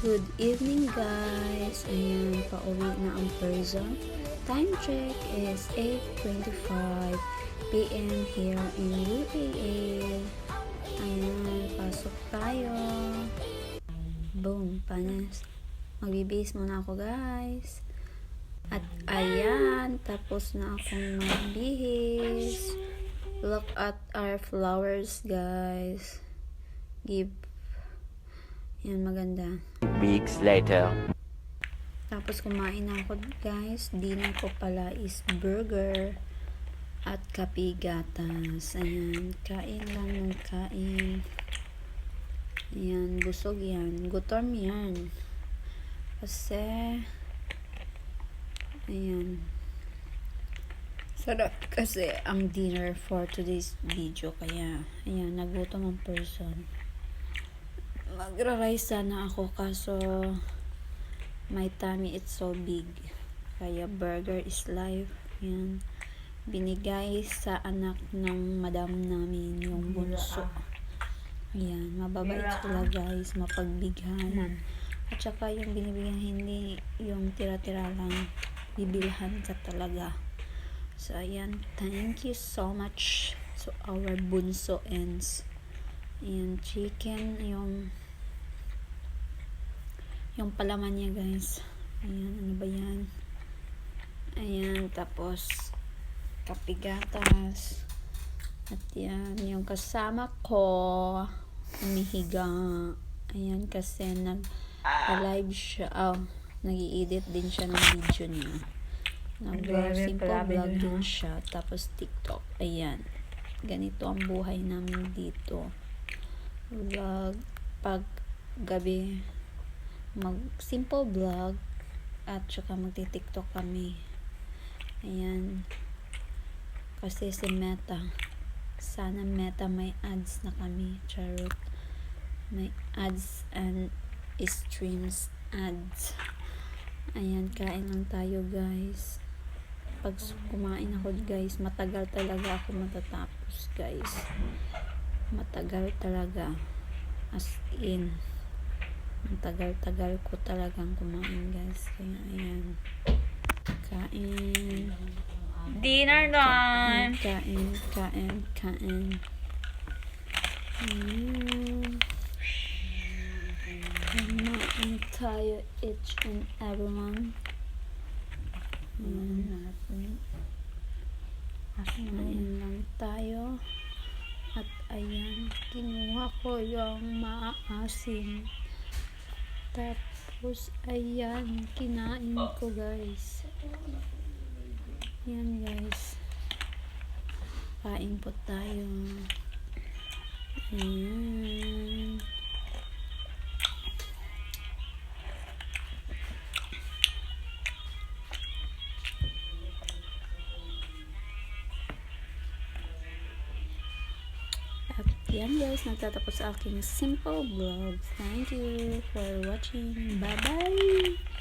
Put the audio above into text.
Good evening guys! Ayan, pauwi na ang person. Time check is 8:25 PM here in UAE. Ayan, pasok tayo. Boom, panas. Magbibihis muna ako guys. At ayan, tapos na akong magbihis. Look at our flowers guys. Yan, maganda. Weeks later. Tapos kumain na ako guys. Dinner ko pala is burger at kape gatas. Ayan, kain lang ng kain. Ayan, busog yan. Gutom yan. Kasi ayan, sarap kasi ang dinner for today's video. Kaya ayan, nagutom ang person. Magra-rice sana ako kaso my tummy is so big. Kaya burger is life. Yan. Binigay sa anak ng madam namin yung bunso. Yan. Mababait sila guys. Mapagbighan. At saka yung binibigyan hindi yung tira-tira lang. Bibilhan ka talaga. So ayan. Thank you so much to our bunso ends. Ayan. Chicken. Yung palaman niya guys. Ayan, ano ba yan? Ayan, tapos kapigatas. At yan, yung kasama ko umihiga. Ayan, kasi nag-live siya. Nag-i-edit din siya ng video niya. Simple vlog din siya. Tapos TikTok. Ayan. Ganito ang buhay namin dito. Vlog pag gabi, simple vlog at saka magti-TikTok kami. Ayan, kasi si Meta, sana Meta may ads na kami. Charot, may ads and streams ads. Ayan, kain lang tayo guys. Pag kumain ako guys, matagal talaga ako matatapos guys. Matagal talaga, as in ang tagal-tagal ko talagang kumain guys. Kaya ayan, kain, dinner time, kain. Kumain tayo each and everyone. Ayan lang tayo. At ayan, kinuha ko yung maasim. Tapos, ayan, kinain ko guys. Ayan guys. Kain po tayo. Ayan. At yan guys, nagtatapos sa aking simple vlog. Thank you for watching. Bye bye!